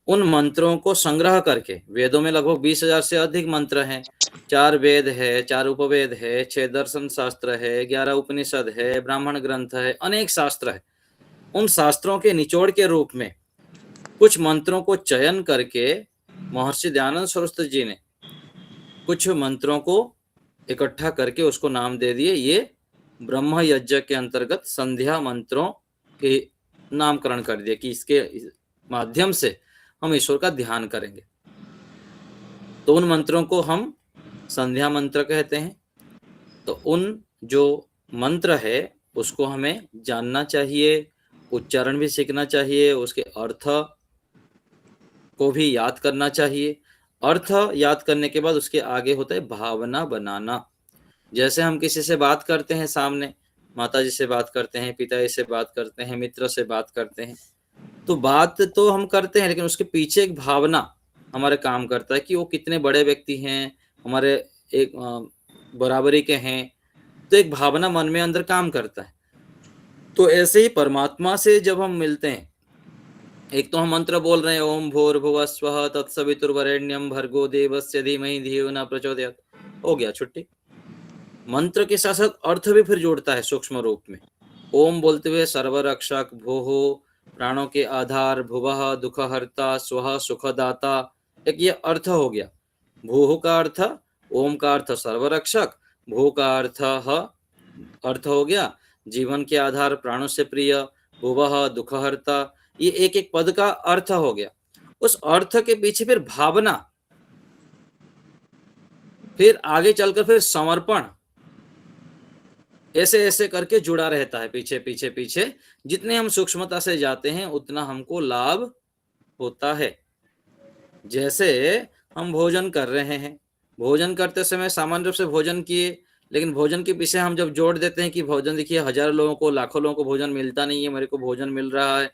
उन मंत्रों को संग्रह करके, वेदों में लगभग 20,000 से अधिक मंत्र हैं, 4 वेद है, 4 उपवेद है, 6 दर्शन शास्त्र है, 11 उपनिषद है, ब्राह्मण ग्रंथ है, अनेक शास्त्र है। उन शास्त्रों के निचोड़ के रूप में कुछ मंत्रों को चयन करके महर्षि दयानंद सरस्वती जी ने कुछ मंत्रों को इकट्ठा करके उसको नाम दे दिए। ये ब्रह्म यज्ञ के अंतर्गत संध्या मंत्रों के नामकरण कर दिया कि इसके माध्यम से हम ईश्वर का ध्यान करेंगे। तो उन मंत्रों को हम संध्या मंत्र कहते हैं। तो उन जो मंत्र है उसको हमें जानना चाहिए, उच्चारण भी सीखना चाहिए, उसके अर्थ को भी याद करना चाहिए। अर्थ याद करने के बाद उसके आगे होता है भावना बनाना। जैसे हम किसी से बात करते हैं, सामने माता जी से बात करते हैं, पिताजी से बात करते हैं, मित्र से बात करते हैं, तो बात तो हम करते हैं लेकिन उसके पीछे एक भावना हमारे काम करता है कि वो कितने बड़े व्यक्ति हैं, हमारे एक बराबरी के हैं, तो एक भावना मन में अंदर काम करता है। तो ऐसे ही परमात्मा से जब हम मिलते हैं, एक तो हम मंत्र बोल रहे हैं, ओम भूर्भुवः स्वः तत्सवितुर्वरेण्यं भर्गो देवस्य धीमहि धियो न प्रचोदयात्, हो गया छुट्टी। मंत्र के साथ साथ अर्थ भी फिर जोड़ता है सूक्ष्म रूप में। ओम बोलते हुए सर्वरक्षक, भोः प्राणों के आधार, भुवः दुखहर्ता, स्वः सुखदाता, एक ये अर्थ हो गया। भूः का अर्थ, ओम का अर्थ सर्वरक्षक, भू का अर्थ हो गया जीवन के आधार, प्राणों से प्रिय, भुवः दुखहर्ता, ये एक एक पद का अर्थ हो गया। उस अर्थ के पीछे फिर भावना, फिर आगे चलकर फिर समर्पण, ऐसे ऐसे करके जुड़ा रहता है पीछे पीछे पीछे। जितने हम सूक्ष्मता से जाते हैं उतना हमको लाभ होता है। जैसे हम भोजन कर रहे हैं, भोजन करते समय सामान्य रूप से भोजन किए, लेकिन भोजन के पीछे हम जब जोड़ देते हैं कि भोजन देखिए हजारों लोगों को, लाखों लोगों को भोजन मिलता नहीं है, मेरे को भोजन मिल रहा है,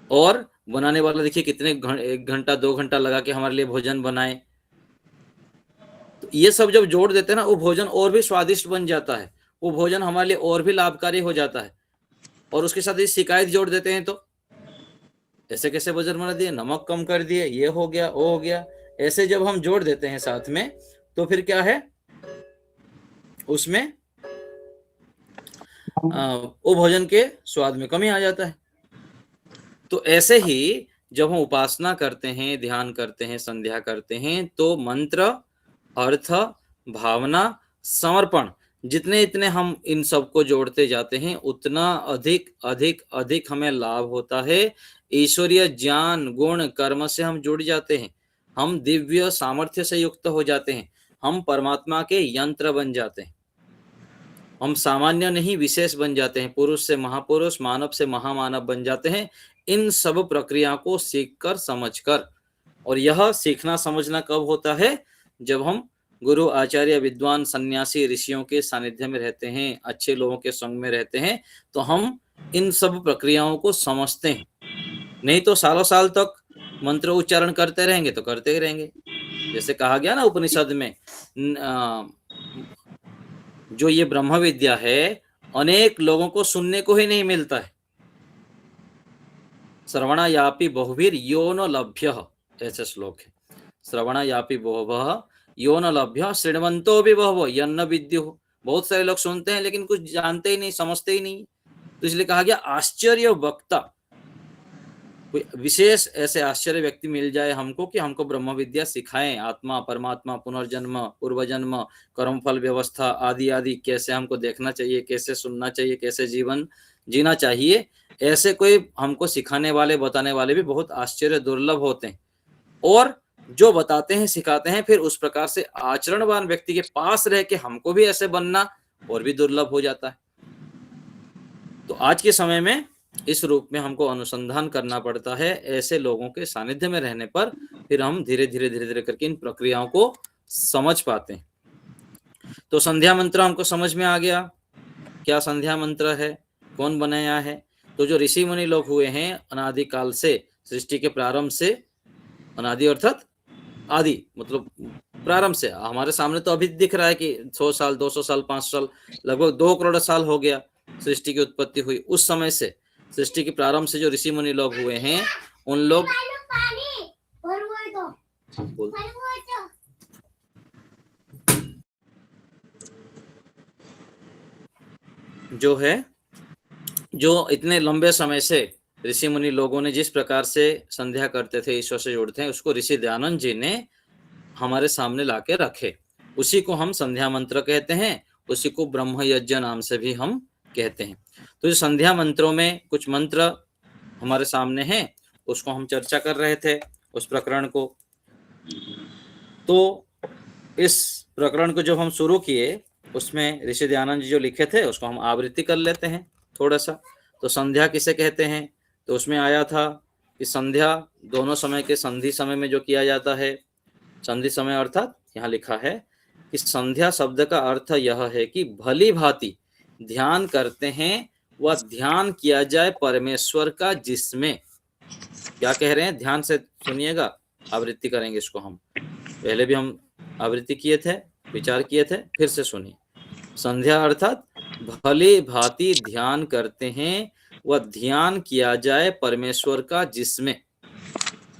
और बनाने वाला देखिए कितने 1 घंटा 2 घंटा लगा के हमारे लिए भोजन बनाए, तो ये सब जब जोड़ देते हैं ना, वो भोजन और भी स्वादिष्ट बन जाता है, वो भोजन हमारे लिए और भी लाभकारी हो जाता है। और उसके साथ ये शिकायत जोड़ देते हैं तो ऐसे कैसे भोजन बना दिए, नमक कम कर दिए, ये हो गया वो हो गया, ऐसे जब हम जोड़ देते हैं साथ में, तो फिर क्या है उसमें वो भोजन के स्वाद में कमी आ जाता है। तो ऐसे ही जब हम उपासना करते हैं, ध्यान करते हैं, संध्या करते हैं, तो मंत्र, अर्थ, भावना, समर्पण, जितने इतने हम इन सबको जोड़ते जाते हैं उतना अधिक अधिक अधिक हमें लाभ होता है। ईश्वरीय ज्ञान, गुण, कर्म से हम जुड़ जाते हैं, हम दिव्य सामर्थ्य से युक्त हो जाते हैं, हम परमात्मा के यंत्र बन जाते हैं, हम सामान्य नहीं विशेष बन जाते हैं, पुरुष से महापुरुष, मानव से महामानव बन जाते हैं, इन सब प्रक्रिया को सीखकर समझकर। और यह सीखना समझना कब होता है, जब हम गुरु, आचार्य, विद्वान, सन्यासी, ऋषियों के सानिध्य में रहते हैं, अच्छे लोगों के संग में रहते हैं, तो हम इन सब प्रक्रियाओं को समझते हैं। नहीं तो सालों साल तक मंत्र उच्चारण करते रहेंगे तो करते ही रहेंगे। जैसे कहा गया ना उपनिषद में, जो ये ब्रह्म विद्या है अनेक लोगों को सुनने को ही नहीं मिलता है। श्रवणायापि बहुभिर यो न लभ्यः, ऐसे श्लोक है। श्रवणायापि बहुभः यो न लभ्यः शृण्वन्तो भी बहवो यन्न विद्युः। बहुत सारे लोग सुनते हैं लेकिन कुछ जानते ही नहीं, समझते ही नहीं। तो इसलिए कहा गया आश्चर्य वक्ता, कोई विशेष ऐसे आश्चर्य व्यक्ति मिल जाए हमको कि हमको ब्रह्म विद्या सिखाएं, आत्मा, परमात्मा, पुनर्जन्म, पूर्वजन्म, कर्मफल व्यवस्था आदि आदि कैसे हमको देखना चाहिए, कैसे सुनना चाहिए, कैसे जीवन जीना चाहिए, ऐसे कोई हमको सिखाने वाले, बताने वाले भी बहुत आश्चर्य दुर्लभ होते हैं। और जो बताते हैं, सिखाते हैं, फिर उस प्रकार से आचरणवान व्यक्ति के पास रह के हमको भी ऐसे बनना और भी दुर्लभ हो जाता है। तो आज के समय में इस रूप में हमको अनुसंधान करना पड़ता है। ऐसे लोगों के सानिध्य में रहने पर फिर हम धीरे धीरे करके इन प्रक्रियाओं को समझ पाते हैं। तो संध्या मंत्र हमको समझ में आ गया, क्या संध्या मंत्र है, कौन बनाया है। तो जो ऋषि मुनि लोग हुए हैं अनादि काल से, सृष्टि के प्रारंभ से, अनादि अर्थात आदि मतलब प्रारंभ से, हमारे सामने तो अभी दिख रहा है कि 100 साल 200 साल 500 साल, लगभग 2 करोड़ साल हो गया सृष्टि की उत्पत्ति हुई। उस समय से, सृष्टि के प्रारंभ से जो ऋषि मुनि लोग हुए हैं उन लोग जो है, जो इतने लंबे समय से ऋषि मुनि लोगों ने जिस प्रकार से संध्या करते थे, ईश्वर से जुड़ते हैं, उसको ऋषि दयानंद जी ने हमारे सामने लाके रखे। उसी को हम संध्या मंत्र कहते हैं, उसी को ब्रह्म यज्ञ नाम से भी हम कहते हैं। तो इस संध्या मंत्रों में कुछ मंत्र हमारे सामने हैं, उसको हम चर्चा कर रहे थे, उस प्रकरण को। तो इस प्रकरण को जब हम शुरू किए, उसमें ऋषि दयानंद जी जो लिखे थे उसको हम आवृत्ति कर लेते हैं थोड़ा सा। तो संध्या किसे कहते हैं, तो उसमें आया था कि संध्या दोनों समय के संधि समय में जो किया जाता है, संधि समय अर्थात यहाँ लिखा है कि संध्या शब्द का अर्थ यह है कि भली भांति ध्यान करते हैं, वह ध्यान किया जाए परमेश्वर का जिसमें। क्या कह रहे हैं, ध्यान से सुनिएगा, आवृत्ति करेंगे इसको हम। पहले भी हम आवृत्ति किए थे, विचार किए थे, फिर से सुनिए। संध्या अर्थात भली भांति ध्यान करते हैं, वह ध्यान किया जाए परमेश्वर का जिसमें।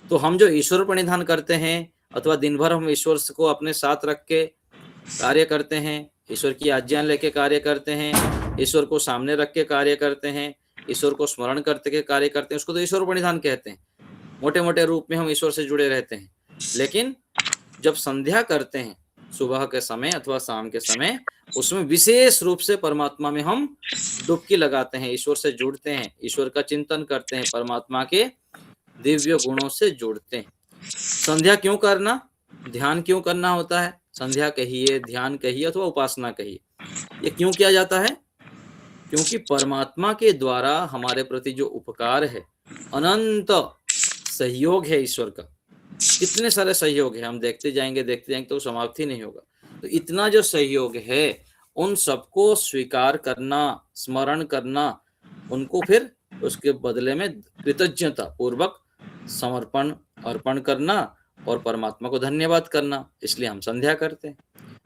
तो हम जो ईश्वर प्रणिधान करते हैं अथवा दिन भर हम ईश्वर को अपने साथ रख के कार्य करते हैं, ईश्वर की आज्ञा लेके कार्य करते हैं, ईश्वर को सामने रख के कार्य करते हैं, ईश्वर को स्मरण करते के कार्य करते हैं, उसको तो ईश्वर प्रणिधान कहते हैं। मोटे मोटे रूप में हम ईश्वर से जुड़े रहते हैं। लेकिन जब संध्या करते हैं सुबह के समय अथवा शाम के समय, उसमें विशेष रूप से परमात्मा में हम डुबकी लगाते हैं, ईश्वर से जुड़ते हैं, ईश्वर का चिंतन करते हैं, परमात्मा के दिव्य गुणों से जुड़ते हैं। संध्या क्यों करना, ध्यान क्यों करना होता है? संध्या कहिए, ध्यान कहिए अथवा उपासना कहिए, ये क्यों किया जाता है? क्योंकि परमात्मा के द्वारा हमारे प्रति जो उपकार है, अनंत सहयोग है ईश्वर का। कितने सारे सहयोग है, हम देखते जाएंगे तो समाप्ति नहीं होगा। तो इतना जो सहयोग है, उन सबको स्वीकार करना, स्मरण करना, उनको फिर उसके बदले में कृतज्ञता पूर्वक समर्पण अर्पण करना और परमात्मा को धन्यवाद करना, इसलिए हम संध्या करते हैं।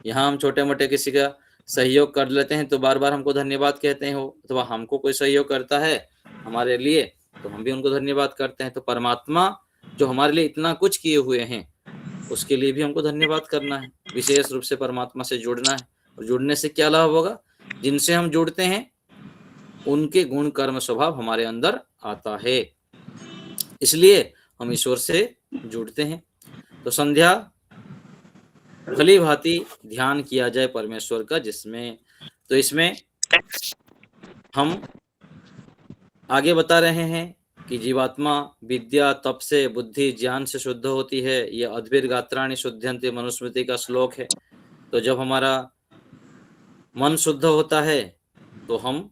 यहाँ हम छोटे मोटे किसी का सहयोग कर लेते हैं तो बार बार हमको धन्यवाद कहते हैं, हो अथवा हमको कोई सहयोग करता है हमारे लिए तो हम भी उनको धन्यवाद करते हैं। तो परमात्मा जो हमारे लिए इतना कुछ किए हुए हैं, उसके लिए भी हमको धन्यवाद करना है, विशेष रूप से परमात्मा से जुड़ना है। और जुड़ने से क्या लाभ होगा? जिनसे हम जुड़ते हैं उनके गुण कर्म स्वभाव हमारे अंदर आता है, इसलिए हम ईश्वर से जुड़ते हैं। तो संध्या भली भांति ध्यान किया जाए परमेश्वर का जिसमें। तो इसमें हम आगे बता रहे हैं कि जीवात्मा विद्या तप से, बुद्धि ज्ञान से शुद्ध होती है। यह अद्भिर गात्राणि शुद्धयन्ति मनुस्मृति का श्लोक है। तो जब हमारा मन शुद्ध होता है तो हम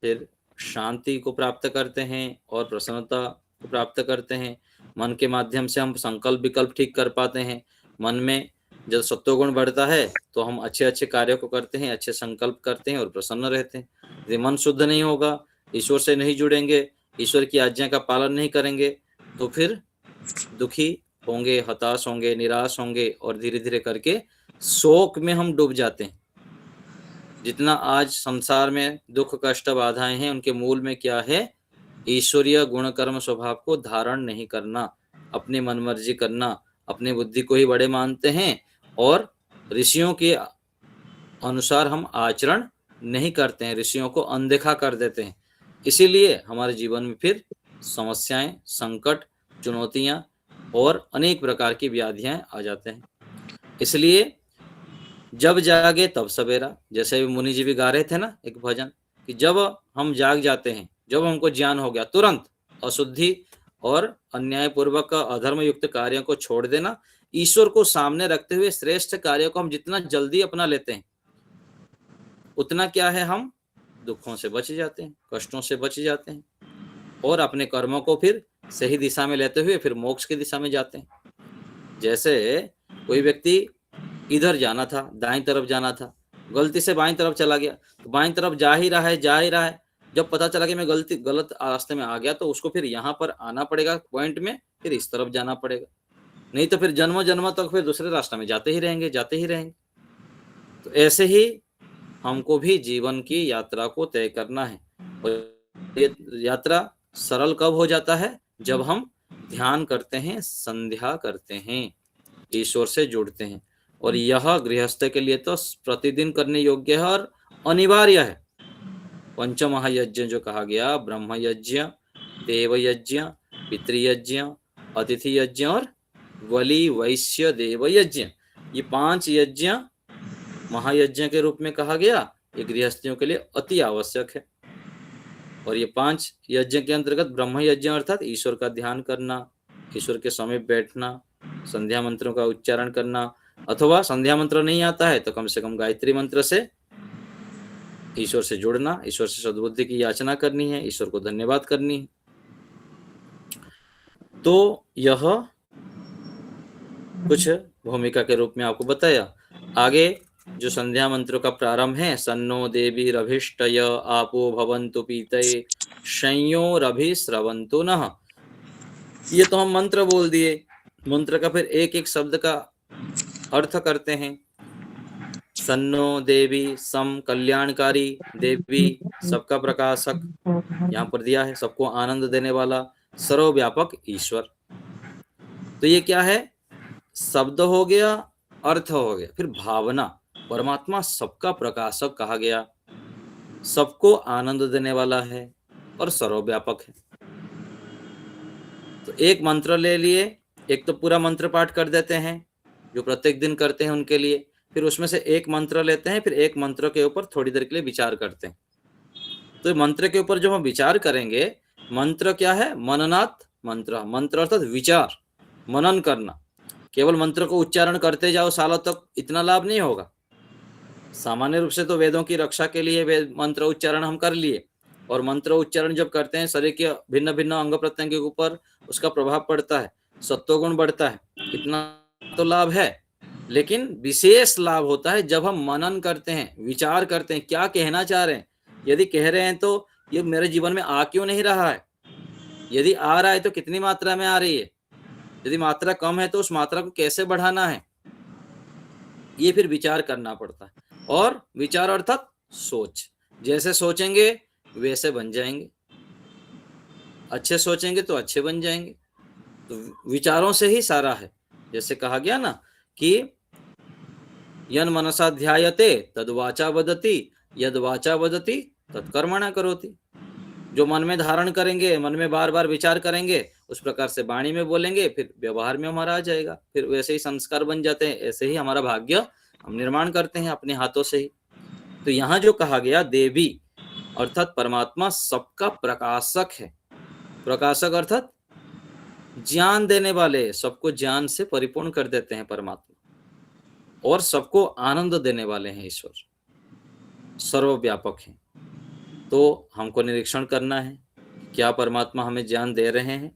फिर शांति को प्राप्त करते हैं और प्रसन्नता को प्राप्त करते हैं। मन के माध्यम से हम संकल्प विकल्प ठीक कर पाते हैं। मन में जब सत्वगुण बढ़ता है तो हम अच्छे अच्छे कार्यों को करते हैं, अच्छे संकल्प करते हैं और प्रसन्न रहते हैं। यदि मन शुद्ध नहीं होगा, ईश्वर से नहीं जुड़ेंगे, ईश्वर की आज्ञा का पालन नहीं करेंगे, तो फिर दुखी होंगे, हताश होंगे, निराश होंगे और धीरे धीरे करके शोक में हम डूब जाते हैं। जितना आज संसार में दुख कष्ट बाधाएं हैं, उनके मूल में क्या है? ईश्वरीय गुण कर्म स्वभाव को धारण नहीं करना, अपनी मनमर्जी करना, अपनी बुद्धि को ही बड़े मानते हैं और ऋषियों के अनुसार हम आचरण नहीं करते हैं, ऋषियों को अनदेखा कर देते हैं। इसीलिए हमारे जीवन में फिर समस्याएं, संकट, चुनौतियां और अनेक प्रकार की व्याधियां आ जाते हैं। इसलिए जब जागे तब सवेरा, जैसे मुनि जी भी गा रहे थे ना एक भजन, कि जब हम जाग जाते हैं, जब हमको ज्ञान हो गया, तुरंत अशुद्धि और अन्यायपूर्वक अधर्म युक्त कार्यों को छोड़ देना, ईश्वर को सामने रखते हुए श्रेष्ठ कार्यों को हम जितना जल्दी अपना लेते हैं, उतना क्या है, हम दुखों से बच जाते हैं, कष्टों से बच जाते हैं और अपने कर्मों को फिर सही दिशा में लेते हुए फिर मोक्ष की दिशा में जाते हैं। जैसे कोई व्यक्ति इधर जाना था, दाईं तरफ जाना था, गलती से बाईं तरफ चला गया, तो बाईं तरफ जा ही रहा है। जब पता चला कि मैं गलत रास्ते में आ गया, तो उसको फिर यहाँ पर आना पड़ेगा पॉइंट में, फिर इस तरफ जाना पड़ेगा, नहीं तो फिर जन्मों जन्मों तक फिर दूसरे रास्ते में जाते ही रहेंगे। तो ऐसे ही हमको भी जीवन की यात्रा को तय करना है। और ये यात्रा सरल कब हो जाता है? जब हम ध्यान करते हैं, संध्या करते हैं, ईश्वर से जुड़ते हैं। और यह गृहस्थ के लिए तो प्रतिदिन करने योग्य है और अनिवार्य है। पंचमहायज्ञ जो कहा गया, ब्रह्म यज्ञ, देव यज्ञ, पितृयज्ञ, अतिथि यज्ञ और बलि वैश्य देव यज्ञ, ये 5 यज्ञ महायज्ञ के रूप में कहा गया। ये गृहस्थियों के लिए अति आवश्यक है। और ये 5 यज्ञ के अंतर्गत ब्रह्म यज्ञ अर्थात ईश्वर का ध्यान करना, ईश्वर के समीप बैठना, संध्या मंत्रों का उच्चारण करना, अथवा संध्या मंत्र नहीं आता है तो कम से कम गायत्री मंत्र से ईश्वर से जुड़ना, ईश्वर से सद्बुद्धि की याचना करनी है, ईश्वर को धन्यवाद करनी है। तो यह कुछ भूमिका के रूप में आपको बताया। आगे जो संध्या मंत्रों का प्रारंभ है, सन्नो देवीरभिष्टय आपो भवन्तु पीतये संयोरभिस्रवन्तु नः, ये तो हम मंत्र बोल दिए। मंत्र का फिर एक एक शब्द का अर्थ करते हैं। सन्नो देवी, सम कल्याणकारी, देवी सबका प्रकाशक, यहाँ पर दिया है सबको आनंद देने वाला, सर्वव्यापक ईश्वर। तो ये क्या है? शब्द हो गया, अर्थ हो गया, फिर भावना। परमात्मा सबका प्रकाशक कहा गया, सबको आनंद देने वाला है और सर्वव्यापक है। तो एक मंत्र ले लिए, एक तो पूरा मंत्र पाठ कर देते हैं जो प्रत्येक दिन करते हैं उनके लिए, फिर उसमें से एक मंत्र लेते हैं, फिर एक मंत्र के ऊपर थोड़ी देर के लिए विचार करते हैं। तो मंत्र के ऊपर जो हम विचार करेंगे, मंत्र क्या है? मननात् मंत्र, मंत्र अर्थात विचार, मनन करना। केवल मंत्र को उच्चारण करते जाओ सालों तक, इतना लाभ नहीं होगा। सामान्य रूप से तो वेदों की रक्षा के लिए वेद मंत्र उच्चारण हम कर लिए, और मंत्र उच्चारण जब करते हैं शरीर के भिन्न भिन्न अंग प्रत्यंग के ऊपर उसका प्रभाव पड़ता है, सत्वगुण बढ़ता है, इतना तो लाभ है। लेकिन विशेष लाभ होता है जब हम मनन करते हैं, विचार करते हैं, क्या कहना चाह रहे हैं। यदि कह रहे हैं तो ये मेरे जीवन में आ क्यों नहीं रहा है, यदि आ रहा है तो कितनी मात्रा में आ रही है, यदि मात्रा कम है तो उस मात्रा को कैसे बढ़ाना है, ये फिर विचार करना पड़ता है। और विचार अर्थात सोच, जैसे सोचेंगे वैसे बन जाएंगे, अच्छे सोचेंगे तो अच्छे बन जाएंगे। तो विचारों से ही सारा है। जैसे कहा गया ना कि यन मनसा ध्यायते तद वाचा वदति, यद वाचा वदति तद कर्मणा करोति। जो मन में धारण करेंगे, मन में बार बार विचार करेंगे, उस प्रकार से वाणी में बोलेंगे, फिर व्यवहार में हमारा आ जाएगा, फिर वैसे ही संस्कार बन जाते हैं। ऐसे ही हमारा भाग्य हम निर्माण करते हैं अपने हाथों से ही। तो यहाँ जो कहा गया देवी अर्थात परमात्मा सबका प्रकाशक है। प्रकाशक अर्थात ज्ञान देने वाले, सबको ज्ञान से परिपूर्ण कर देते हैं परमात्मा, और सबको आनंद देने वाले हैं ईश्वर, सर्वव्यापक है। तो हमको निरीक्षण करना है क्या परमात्मा हमें ज्ञान दे रहे हैं,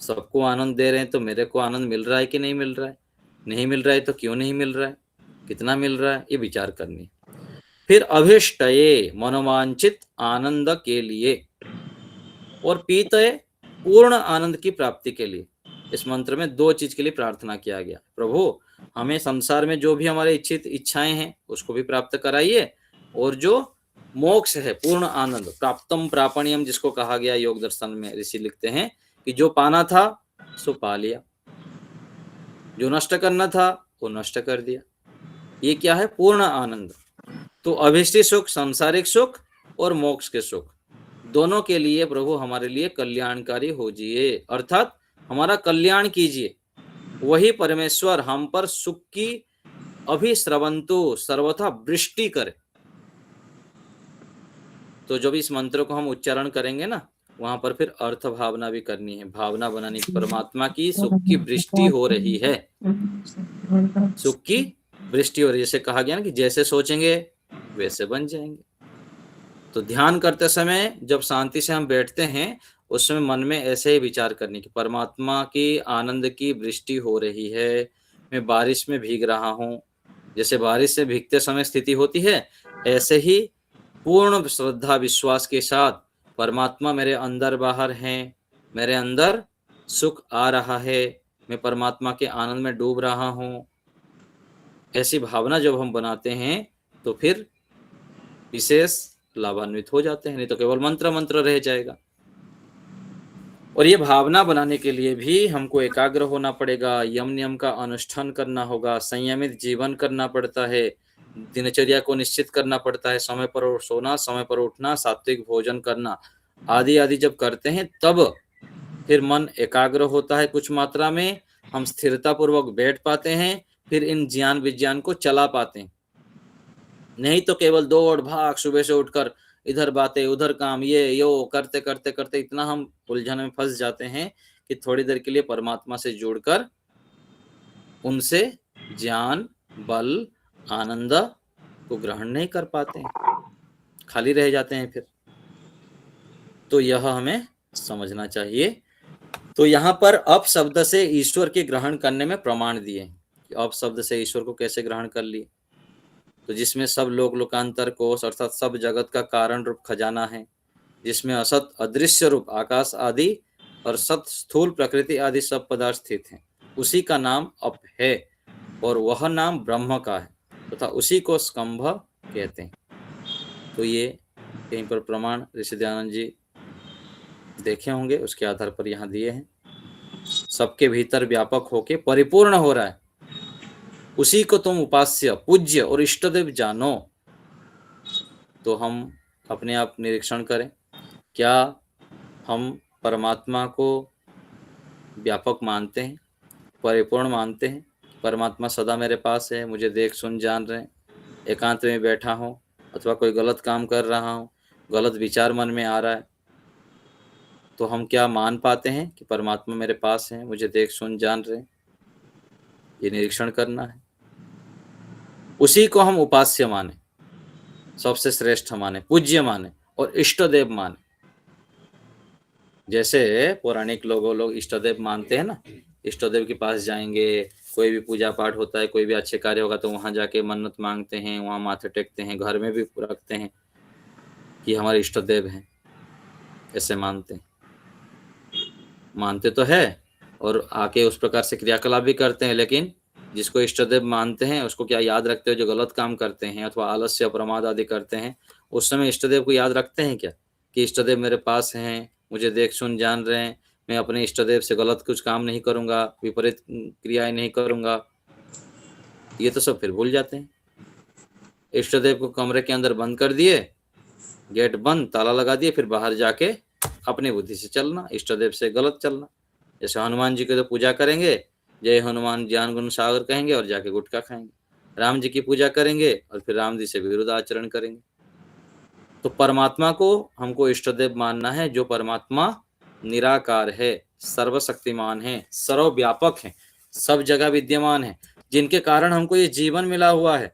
सबको आनंद दे रहे हैं, तो मेरे को आनंद मिल रहा है कि नहीं मिल रहा है, नहीं मिल रहा है तो क्यों नहीं मिल रहा है, कितना मिल रहा है, ये विचार करनी। फिर अभिष्टये मनोवांछित आनंद के लिए, और पीतये पूर्ण आनंद की प्राप्ति के लिए। इस मंत्र में 2 चीज के लिए प्रार्थना किया गया। प्रभु हमें संसार में जो भी हमारे इच्छित इच्छाएं हैं उसको भी प्राप्त कराइए, और जो मोक्ष है पूर्ण आनंद, प्राप्तम प्रापणियम जिसको कहा गया योग दर्शन में ऋषि लिखते हैं कि जो पाना था सो पा लिया, जो नष्ट करना था वो नष्ट कर दिया। ये क्या है? पूर्ण आनंद। तो अभिष्टि सुख, सांसारिक सुख और मोक्ष के सुख, दोनों के लिए प्रभु हमारे लिए कल्याणकारी होजिए, अर्थात हमारा कल्याण कीजिए। वही परमेश्वर हम पर सुख की अभिस्रवंतु, सर्वथा वृष्टि करे। तो जब इस मंत्र को हम उच्चारण करेंगे ना, वहां पर फिर अर्थ भावना भी करनी है, भावना बनानी, परमात्मा की सुख की वृष्टि हो रही है, सुख की वृष्टि हो रही है। जैसे कहा गया ना कि जैसे सोचेंगे वैसे बन जाएंगे। तो ध्यान करते समय जब शांति से हम बैठते हैं, उस समय मन में ऐसे ही विचार करने की, परमात्मा की आनंद की वृष्टि हो रही है, मैं बारिश में भीग रहा हूँ। जैसे बारिश से भीगते समय स्थिति होती है, ऐसे ही पूर्ण श्रद्धा विश्वास के साथ परमात्मा मेरे अंदर बाहर हैं, मेरे अंदर सुख आ रहा है, मैं परमात्मा के आनंद में डूब रहा हूँ, ऐसी भावना जब हम बनाते हैं तो फिर विशेष लाभान्वित हो जाते हैं, नहीं तो केवल मंत्र मंत्र रह जाएगा। और ये भावना बनाने के लिए भी हमको एकाग्र होना पड़ेगा, यम नियम का अनुष्ठान करना होगा, संयमित जीवन करना पड़ता है, दिनचर्या को निश्चित करना पड़ता है, समय पर सोना, समय पर उठना, सात्विक भोजन करना, आदि आदि जब करते हैं तब फिर मन एकाग्र होता है कुछ मात्रा में, हम स्थिरता पूर्वक बैठ पाते हैं, फिर इन ज्ञान विज्ञान को चला पाते हैं। नहीं तो केवल दौड़ भाग सुबह से उठकर इधर बातें उधर काम ये यो करते करते करते इतना हम उलझन में फंस जाते हैं कि थोड़ी देर के लिए परमात्मा से जुड़कर उनसे ज्ञान बल आनंद को ग्रहण नहीं कर पाते हैं, खाली रह जाते हैं फिर। तो यह हमें समझना चाहिए। तो यहाँ पर अप शब्द से ईश्वर के ग्रहण करने में प्रमाण दिए कि अप शब्द से ईश्वर को कैसे ग्रहण कर लिए। तो जिसमें सब लोक लोकांतर कोश अर्थात सब जगत का कारण रूप खजाना है, जिसमें असत अदृश्य रूप आकाश आदि और सत स्थूल प्रकृति आदि सब पदार्थ स्थित हैं, उसी का नाम अप है और वह नाम ब्रह्म का है तथा उसी को स्कंभ कहते हैं। तो ये कहीं पर प्रमाण ऋषि दयानंद जी देखे होंगे, उसके आधार पर यहाँ दिए हैं। सबके भीतर व्यापक होके परिपूर्ण हो रहा है, उसी को तुम उपास्य पूज्य और इष्टदेव जानो। तो हम अपने आप निरीक्षण करें, क्या हम परमात्मा को व्यापक मानते हैं, परिपूर्ण मानते हैं, परमात्मा सदा मेरे पास है, मुझे देख सुन जान रहे हैं, एकांत में बैठा हूँ अथवा कोई गलत काम कर रहा हूँ, गलत विचार मन में आ रहा है, तो हम क्या मान पाते हैं कि परमात्मा मेरे पास है, मुझे देख सुन जान रहे हैं? ये निरीक्षण करना है। उसी को हम उपास्य माने, सबसे श्रेष्ठ माने, पूज्य माने और इष्ट देव माने। जैसे पौराणिक लोग इष्ट देव मानते हैं ना, इष्ट देव के पास जाएंगे, कोई भी पूजा पाठ होता है, कोई भी अच्छे कार्य होगा तो वहां जाके मन्नत मांगते हैं, वहां माथे टेकते हैं, घर में भी रखते हैं कि हमारे इष्ट देव हैं, ऐसे मानते हैं। मानते तो है और आके उस प्रकार से क्रियाकलाप भी करते हैं, लेकिन जिसको इष्ट देव मानते हैं उसको क्या याद रखते हो? जो गलत काम करते हैं अथवा आलस्य प्रमाद आदि करते हैं, उस समय इष्ट देव को याद रखते हैं क्या कि इष्ट देव मेरे पास हैं, मुझे देख सुन जान रहे हैं, मैं अपने इष्ट देव से गलत कुछ काम नहीं करूंगा, विपरीत क्रियाएं नहीं करूंगा? ये तो सब फिर भूल जाते हैं। इष्ट देव को कमरे के अंदर बंद कर दिए, गेट बंद, ताला लगा दिए, फिर बाहर जाके अपनी बुद्धि से चलना, इष्ट देव से गलत चलना। जैसे हनुमान जी की तो पूजा करेंगे, जय हनुमान ज्ञान गुण सागर कहेंगे और जाके गुटखा खाएंगे। राम जी की पूजा करेंगे और फिर राम जी से विरुद्ध आचरण करेंगे। तो परमात्मा को हमको इष्ट देव मानना है, जो परमात्मा निराकार है, सर्वशक्तिमान है, सर्वव्यापक है, सब जगह विद्यमान है, जिनके कारण हमको ये जीवन मिला हुआ है।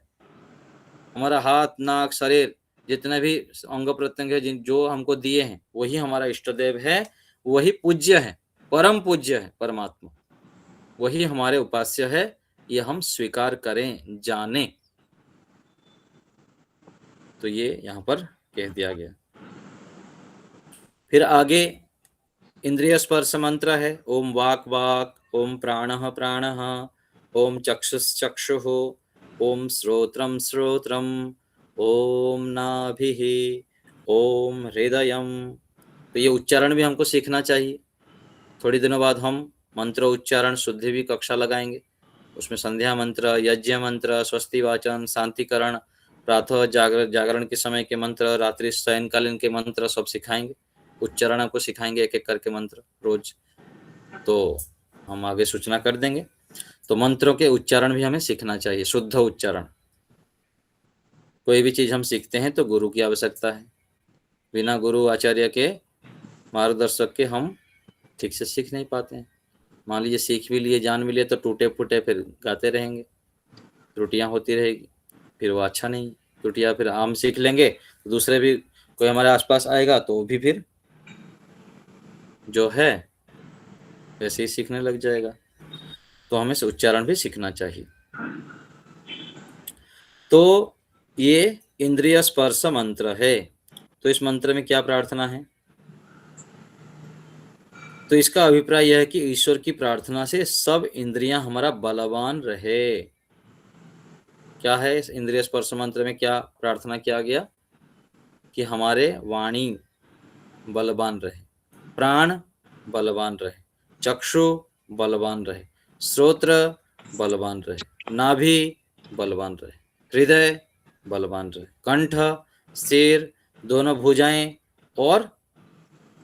हमारा हाथ नाक शरीर जितने भी अंग प्रत्यंग है, जिन जो हमको दिए हैं, वही हमारा इष्ट देव है, वही पूज्य है, परम पूज्य है परमात्मा, वही हमारे उपास्य है। ये हम स्वीकार करें, जाने। तो ये यहाँ पर कह दिया गया। फिर आगे इंद्रिय स्पर्श मंत्र है, ओम वाक वाक, ओम प्राणः प्राणः, ओम चक्षुश्चक्षुः, ओम श्रोत्रम श्रोत्रम, ओम नाभिः, ओम हृदयम। तो ये उच्चारण भी हमको सीखना चाहिए। थोड़ी दिनों बाद हम मंत्र उच्चारण शुद्धि भी कक्षा लगाएंगे, उसमें संध्या मंत्र, यज्ञ मंत्र, स्वस्ति वाचन, शांतिकरण, प्रातः जागरण के समय के मंत्र, रात्रि शयनकालीन के मंत्र सब सिखाएंगे, उच्चारण को सिखाएंगे एक एक करके मंत्र रोज। तो हम आगे सूचना कर देंगे। तो मंत्रों के उच्चारण भी हमें सीखना चाहिए, शुद्ध उच्चारण। कोई भी चीज हम सीखते हैं तो गुरु की आवश्यकता है, बिना गुरु आचार्य के मार्गदर्शक के हम ठीक से सीख नहीं पाते हैं। मान लीजिए सीख भी लिए, जान भी लिए, तो टूटे फूटे फिर गाते रहेंगे, त्रुटियां होती रहेगी, फिर वो अच्छा नहीं। त्रुटियां फिर हम सीख लेंगे तो दूसरे भी कोई हमारे आसपास आएगा तो भी फिर जो है वैसे ही सीखने लग जाएगा। तो हमें उच्चारण भी सीखना चाहिए। तो ये इंद्रिय स्पर्श मंत्र है। तो इस मंत्र में क्या प्रार्थना है? तो इसका अभिप्राय यह है कि ईश्वर की प्रार्थना से सब इंद्रियां हमारा बलवान रहे। क्या है इस इंद्रिय स्पर्श मंत्र में, क्या प्रार्थना किया गया? कि हमारे वाणी बलवान रहे, प्राण बलवान रहे, चक्षु बलवान रहे, श्रोत्र बलवान रहे, नाभि बलवान रहे, हृदय बलवान रहे, कंठ, सिर, दोनों भुजाएं और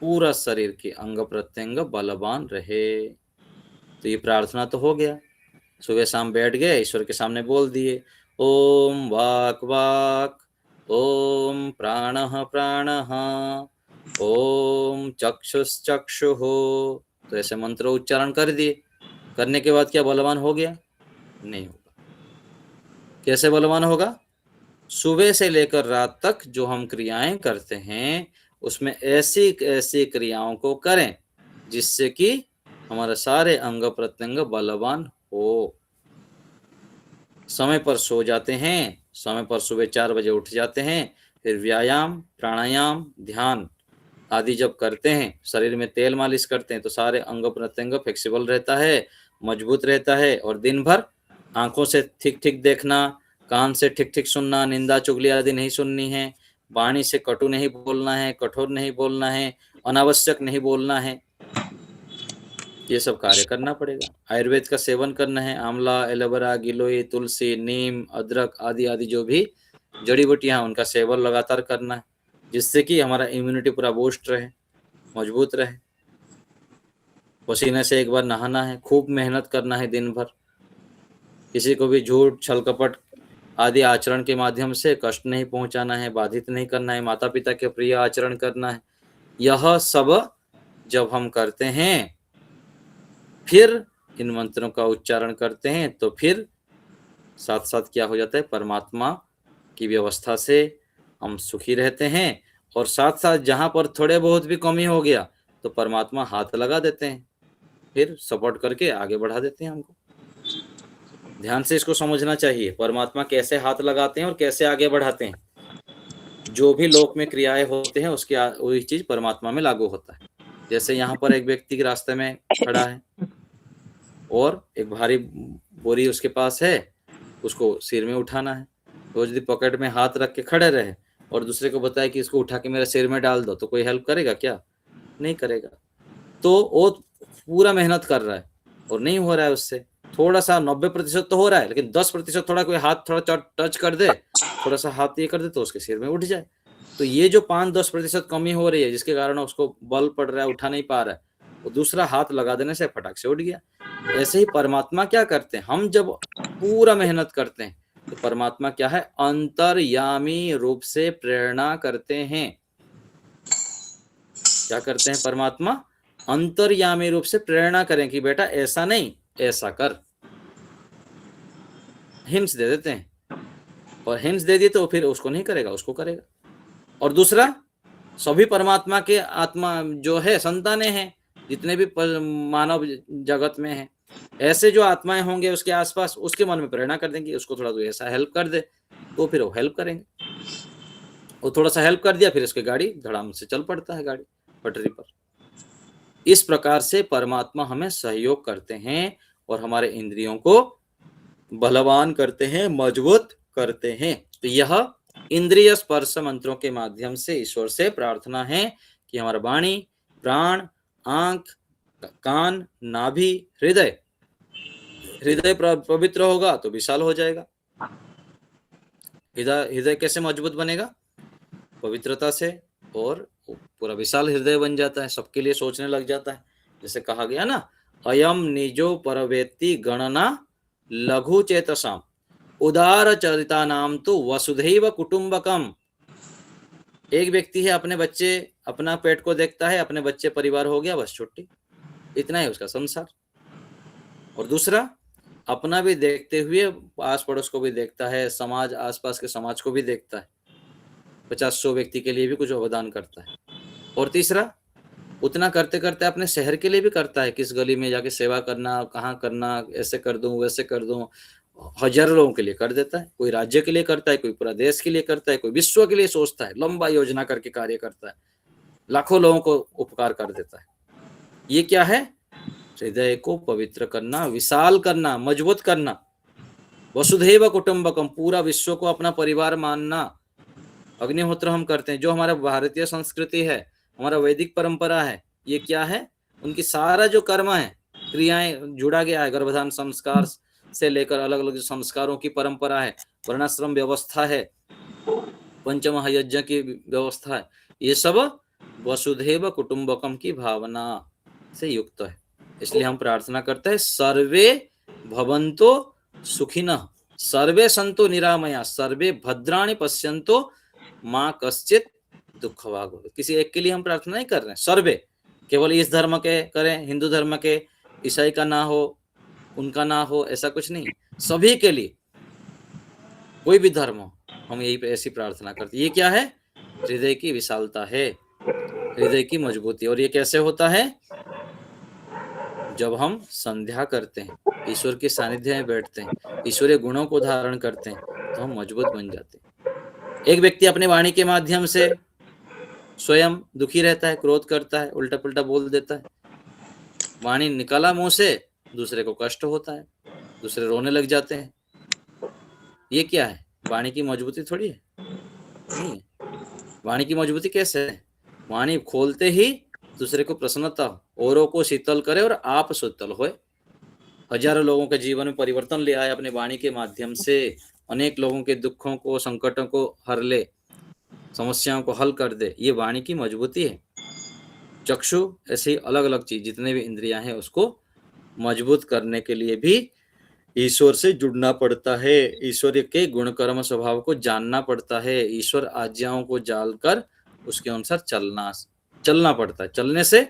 पूरा शरीर के अंग प्रत्यंग बलवान रहे। तो ये प्रार्थना तो हो गया, सुबह शाम बैठ गए, ईश्वर के सामने बोल दिए, ओम वाक वाक, ओम प्राणः प्राणः, ओम चक्षुश्चक्षुः। तो ऐसे मंत्र उच्चारण कर दिए। करने के बाद क्या बलवान हो गया? नहीं होगा। कैसे बलवान होगा? सुबह से लेकर रात तक जो हम क्रियाएं करते हैं उसमें ऐसी ऐसी क्रियाओं को करें जिससे कि हमारे सारे अंग प्रत्यंग बलवान हो। समय पर सो जाते हैं, समय पर सुबह 4 बजे उठ जाते हैं, फिर व्यायाम, प्राणायाम, ध्यान आदि जब करते हैं, शरीर में तेल मालिश करते हैं तो सारे अंग प्रत्यंग फ्लेक्सिबल रहता है, मजबूत रहता है। और दिन भर आंखों से ठीक ठीक देखना, कान से ठीक ठीक सुनना, निंदा चुगली आदि नहीं सुननी है, वाणी से कटु नहीं बोलना है, कठोर नहीं बोलना है, अनावश्यक नहीं बोलना है। ये सब कार्य करना पड़ेगा। आयुर्वेद का सेवन करना है, आंवला, एलोवेरा, गिलोय, तुलसी, नीम, अदरक आदि आदि जो भी जड़ी बूटियां हैं उनका सेवन लगातार करना है, जिससे कि हमारा इम्यूनिटी पूरा बूस्ट रहे, मजबूत रहे। पसीने से एक बार नहाना है, खूब मेहनत करना है दिन भर, किसी को भी झूठ, छल कपट आदि आचरण के माध्यम से कष्ट नहीं पहुंचाना है, बाधित नहीं करना है, माता पिता के प्रिय आचरण करना है। यह सब जब हम करते हैं, फिर इन मंत्रों का उच्चारण करते हैं, तो फिर साथ साथ क्या हो जाता है, परमात्मा की व्यवस्था से हम सुखी रहते हैं। और साथ साथ जहां पर थोड़े बहुत भी कमी हो गया तो परमात्मा हाथ लगा देते हैं, फिर सपोर्ट करके आगे बढ़ा देते हैं हमको। ध्यान से इसको समझना चाहिए, परमात्मा कैसे हाथ लगाते हैं और कैसे आगे बढ़ाते हैं। जो भी लोक में क्रियाएं होते हैं उसकी वही चीज परमात्मा में लागू होता है। जैसे यहाँ पर एक व्यक्ति के रास्ते में खड़ा है और एक भारी बोरी उसके पास है, उसको सिर में उठाना है, तो यदि पॉकेट में हाथ रख के खड़े रहे और दूसरे को बताए कि इसको उठा के मेरे सिर में डाल दो, तो कोई हेल्प करेगा क्या? नहीं करेगा। तो वो पूरा मेहनत कर रहा है और नहीं हो रहा है उससे, थोड़ा सा 90% तो हो रहा है, लेकिन 10% थोड़ा कोई हाथ थोड़ा टच कर दे, थोड़ा सा हाथ ये कर दे तो उसके सिर में उठ जाए। तो ये जो 5-10% कमी हो रही है जिसके कारण उसको बल पड़ रहा है, उठा नहीं पा रहा है, वो दूसरा हाथ लगा देने से फटाक से उठ गया। ऐसे ही परमात्मा क्या करते हैं, हम जब पूरा मेहनत करते हैं तो परमात्मा क्या है, अंतर्यामी रूप से प्रेरणा करते हैं। क्या करते हैं परमात्मा? अंतर्यामी रूप से प्रेरणा करें कि बेटा ऐसा नहीं, ऐसा कर, हिंस दे देते हैं। और हिंस दे दिए तो फिर उसको नहीं करेगा, उसको करेगा। और दूसरा, सभी परमात्मा के आत्मा जो है संतानें हैं, जितने भी मानव जगत में है, ऐसे जो आत्माएं होंगे उसके आसपास, उसके मन में प्रेरणा कर देंगे, उसको थोड़ा तो ऐसा हेल्प कर दे, तो फिर वो हेल्प करेंगे। वो थोड़ा सा हेल्प कर दिया, फिर उसकी गाड़ी धड़ाम से चल पड़ता है, गाड़ी पटरी पर। इस प्रकार से परमात्मा हमें सहयोग करते हैं और हमारे इंद्रियों को बलवान करते हैं, मजबूत करते हैं। तो यह इंद्रिय स्पर्श मंत्रों के माध्यम से ईश्वर से प्रार्थना है कि हमारा वाणी, प्राण, आंख, कान, नाभि, हृदय, हृदय पवित्र होगा तो विशाल हो जाएगा। हृदय कैसे मजबूत बनेगा? पवित्रता से, और पूरा विशाल हृदय बन जाता है, सबके लिए सोचने लग जाता है। जैसे कहा गया ना, अयम निजो परवेत्ति गणना लघु चेतसाम उदार चरिता नाम तो वसुधैव कुटुंबकम। एक व्यक्ति है, अपने बच्चे, अपना पेट को देखता है, अपने बच्चे परिवार हो गया, बस छुट्टी, इतना ही उसका संसार। और दूसरा, अपना भी देखते हुए आस पड़ोस को भी देखता है, समाज, आसपास के समाज को भी देखता है, 50-100 व्यक्ति के लिए भी कुछ अवदान करता है। और तीसरा, उतना करते करते अपने शहर के लिए भी करता है, किस गली में जाके सेवा करना, कहाँ करना, ऐसे कर दूं, वैसे कर दूं, हजारों लोगों के लिए कर देता है। कोई राज्य के लिए करता है, कोई पूरा देश के लिए करता है, कोई विश्व के लिए सोचता है, लंबा योजना करके कार्य करता है, लाखों लोगों को उपकार कर देता है। ये क्या है? हृदय को पवित्र करना, विशाल करना, मजबूत करना। वसुधैव कुटुंबकम, पूरा विश्व को अपना परिवार मानना। अग्निहोत्र हम करते हैं, जो हमारा भारतीय संस्कृति है, हमारा वैदिक परंपरा है, ये क्या है? उनकी सारा जो कर्म है, क्रियाएं जुड़ा गया है, गर्भधान संस्कार से लेकर अलग अलग संस्कारों की परंपरा है, वर्णाश्रम व्यवस्था है, पंचमहायज्ञ की व्यवस्था है, ये सब वसुधैव कुटुंबकम की भावना से युक्त है। इसलिए हम प्रार्थना करते हैं सर्वे भवन्तो सुखिनः, सर्वे संतो निरामया, सर्वे भद्राणि पश्यन्तो मां कश्चित दुःखभाग् भवेत्। किसी एक के लिए हम प्रार्थना नहीं कर रहे हैं, सर्वे, केवल इस धर्म के करें, हिंदू धर्म के, ईसाई का ना हो, उनका ना हो, ऐसा कुछ नहीं, सभी के लिए, कोई भी धर्म हो, हम यही पे ऐसी प्रार्थना करते हैं। ये क्या है? हृदय की विशालता है, हृदय की मजबूती। और ये कैसे होता है? जब हम संध्या करते हैं, ईश्वर के सानिध्य में बैठते हैं, ईश्वरीय गुणों को धारण करते हैं, तो हम मजबूत बन जाते हैं। एक व्यक्ति अपने वाणी के माध्यम से स्वयं दुखी रहता है, क्रोध करता है, उल्टा पुल्टा बोल देता है, वाणी निकाला मुंह से, दूसरे को कष्ट होता है, दूसरे रोने लग जाते हैं। ये क्या है? वाणी की मजबूती थोड़ी है, नहीं है। वाणी की मजबूती कैसे है? वाणी खोलते ही दूसरे को प्रसन्नता हो, औरों को शीतल करे और आप शीतल होए। हजारों लोगों के जीवन में परिवर्तन ले आए अपने वाणी के माध्यम से, अनेक लोगों के दुखों को, संकटों को हर ले, समस्याओं को हल कर दे। ये वाणी की मजबूती है। चक्षु, ऐसे ही अलग अलग चीज, जितने भी इंद्रियां हैं, उसको मजबूत करने के लिए भी ईश्वर से जुड़ना पड़ता है, ईश्वर के गुण कर्म स्वभाव को जानना पड़ता है, ईश्वर आज्ञाओं को जानकर उसके अनुसार चलना पड़ता है। चलने से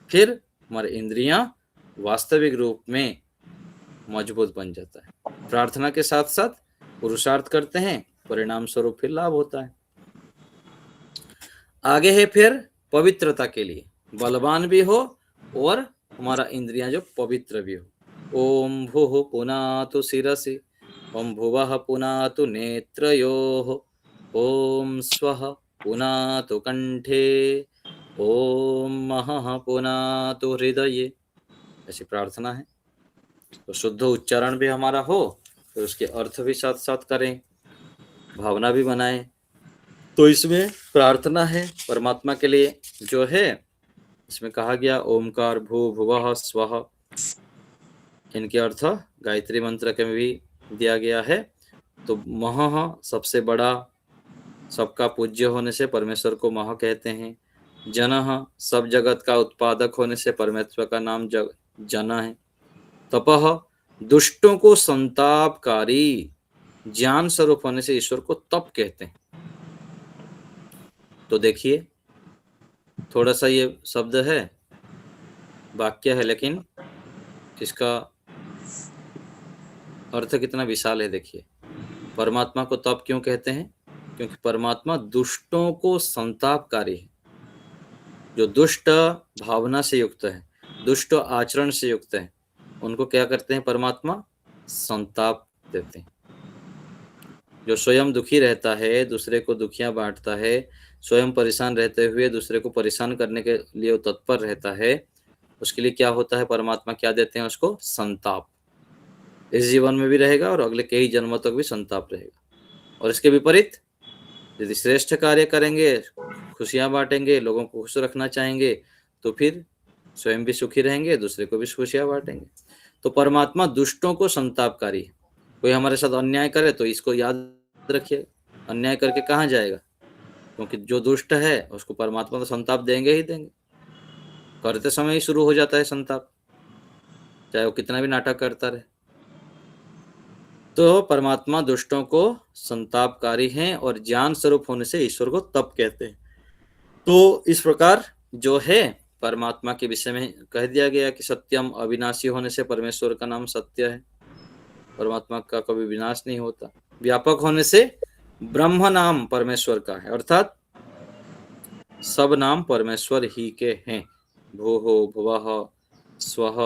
फिर हमारे इंद्रियां वास्तविक रूप में मजबूत बन जाता है। प्रार्थना के साथ साथ पुरुषार्थ करते हैं, परिणाम स्वरूप फिर लाभ होता है। आगे है फिर पवित्रता के लिए, बलवान भी हो और हमारा इंद्रियां जो पवित्र भी हो। ओम भूः पुनातु शिरसि, ओम भुवः पुनातु नेत्रयोः, ओम स्वः पुनातु कंठे, ओम महः पुनातु हृदये। ऐसी प्रार्थना है। तो शुद्ध उच्चारण भी हमारा हो, तो उसके अर्थ भी साथ साथ करें, भावना भी बनाएं। तो इसमें प्रार्थना है परमात्मा के लिए जो है, इसमें कहा गया ओमकार भू भुवः स्वः, इनके अर्थ गायत्री मंत्र के में भी दिया गया है। तो महः सबसे बड़ा, सबका पूज्य होने से परमेश्वर को मह कहते हैं। जनः सब जगत का उत्पादक होने से परमेश्वर का नाम जन है। तपः दुष्टों को संतापकारी, ज्ञान स्वरूप होने से ईश्वर को तप कहते हैं। तो देखिए, थोड़ा सा ये शब्द है, वाक्य है, लेकिन इसका अर्थ कितना विशाल है। देखिए, परमात्मा को तप क्यों कहते हैं? क्योंकि परमात्मा दुष्टों को संतापकारी है। जो दुष्ट भावना से युक्त है, दुष्ट आचरण से युक्त है, उनको क्या करते हैं परमात्मा? संताप देते हैं। जो स्वयं दुखी रहता है, दूसरे को दुखियां बांटता है, स्वयं परेशान रहते हुए दूसरे को परेशान करने के लिए तत्पर रहता है, उसके लिए क्या होता है? परमात्मा क्या देते हैं उसको? संताप। इस जीवन में भी रहेगा और अगले कई जन्मों तक भी संताप रहेगा। और इसके विपरीत यदि श्रेष्ठ कार्य करेंगे, खुशियां बांटेंगे, लोगों को खुश रखना चाहेंगे, तो फिर स्वयं भी सुखी रहेंगे, दूसरे को भी खुशियां बांटेंगे। तो परमात्मा दुष्टों को संतापकारी है। कोई हमारे साथ अन्याय करे तो इसको याद रखिए, अन्याय करके कहाँ जाएगा? क्योंकि जो दुष्ट है उसको परमात्मा तो संताप देंगे ही देंगे। करते समय ही शुरू हो जाता है संताप, चाहे वो कितना भी नाटक करता रहे। तो परमात्मा दुष्टों को संतापकारी हैं और ज्ञान स्वरूप होने से ईश्वर को तप कहते हैं। तो इस प्रकार जो है परमात्मा के विषय में कह दिया गया कि सत्यम, अविनाशी होने से परमेश्वर का नाम सत्य है, परमात्मा का कभी विनाश नहीं होता। व्यापक होने से ब्रह्म नाम परमेश्वर का है, अर्थात सब नाम परमेश्वर ही के हैं। भूः भुवः स्वः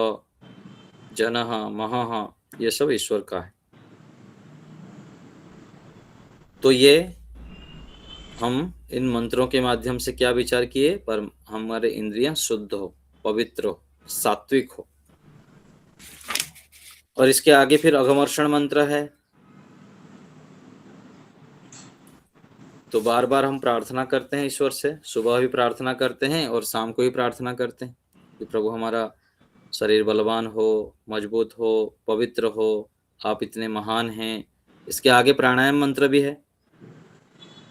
जनः महः, ये सब ईश्वर का है। तो ये हम इन मंत्रों के माध्यम से क्या विचार किए? पर हमारे इंद्रियां शुद्ध हो, पवित्र हो, सात्विक हो। और इसके आगे फिर अघमर्षण मंत्र है। तो बार बार हम प्रार्थना करते हैं ईश्वर से, सुबह भी प्रार्थना करते हैं और शाम को भी प्रार्थना करते हैं। कि प्रभु हमारा शरीर बलवान हो, मजबूत हो, पवित्र हो, आप इतने महान हैं। इसके आगे प्राणायाम मंत्र भी है,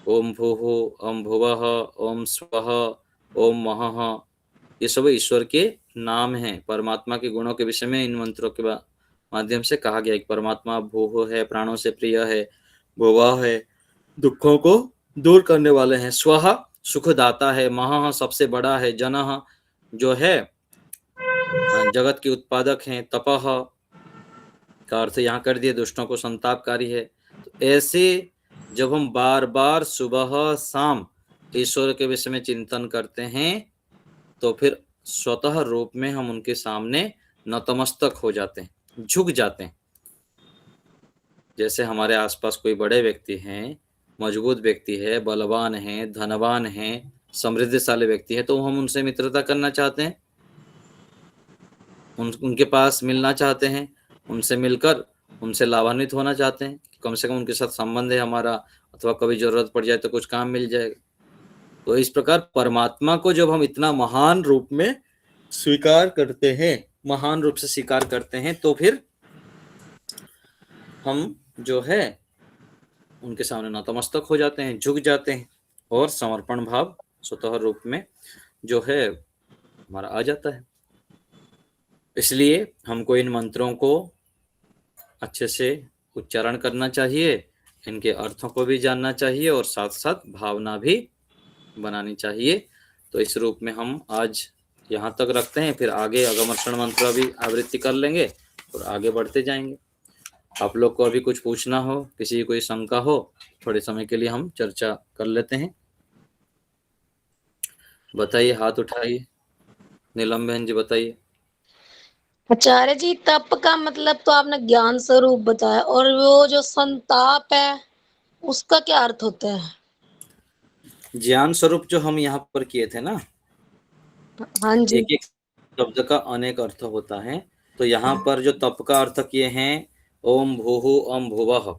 ओम भूः, ओम भुवः, ओम स्वः, ओम महः। ये सब ईश्वर के नाम हैं, परमात्मा के गुणों के विषय में इन मंत्रों के माध्यम से कहा गया है कि परमात्मा भूः है, प्राणों से प्रिय है, भुवः है, दुखों को दूर करने वाले हैं, स्वः सुखदाता है, महः सबसे बड़ा है, जनः जो है जगत के उत्पादक हैं, तपः का अर्थ यहाँ कर दिए दुष्टों को संतापकारी है। तो ऐसे जब हम बार बार सुबह शाम ईश्वर के विषय में चिंतन करते हैं तो फिर स्वतः रूप में हम उनके सामने नतमस्तक हो जाते हैं, झुक जाते हैं। जैसे हमारे आसपास कोई बड़े व्यक्ति हैं, मजबूत व्यक्ति है, बलवान है, धनवान है, समृद्धशाली व्यक्ति है, तो हम उनसे मित्रता करना चाहते हैं, उनके पास मिलना चाहते हैं, उनसे मिलकर उनसे लाभान्वित होना चाहते हैं, कम से कम उनके साथ संबंध है हमारा, अथवा कभी जरूरत पड़ जाए तो कुछ काम मिल जाएगा। तो इस प्रकार परमात्मा को जब हम इतना महान रूप में स्वीकार करते हैं, महान रूप से स्वीकार करते हैं, तो फिर हम जो है उनके सामने नतमस्तक हो जाते हैं, झुक जाते हैं और समर्पण भाव स्वतः रूप में जो है हमारा आ जाता है। इसलिए हमको इन मंत्रों को अच्छे से उच्चारण करना चाहिए, इनके अर्थों को भी जानना चाहिए और साथ साथ भावना भी बनानी चाहिए। तो इस रूप में हम आज यहाँ तक रखते हैं, फिर आगे अगमर्षण मंत्र भी आवृत्ति कर लेंगे और आगे बढ़ते जाएंगे। आप लोग को अभी कुछ पूछना हो, किसी की कोई शंका हो, थोड़े समय के लिए हम चर्चा कर लेते हैं। बताइए, हाथ उठाइए। नीलम बहन जी बताइए। आचार्य जी, तप का मतलब तो आपने ज्ञान स्वरूप बताया, और वो जो संताप है उसका क्या अर्थ होता है? ज्ञान स्वरूप जो हम यहाँ पर किए थे ना, हाँ जी। एक एक शब्द का अनेक अर्थ होता है। तो यहाँ पर जो तप का अर्थ किए हैं, ओम भूः ओम भुवः,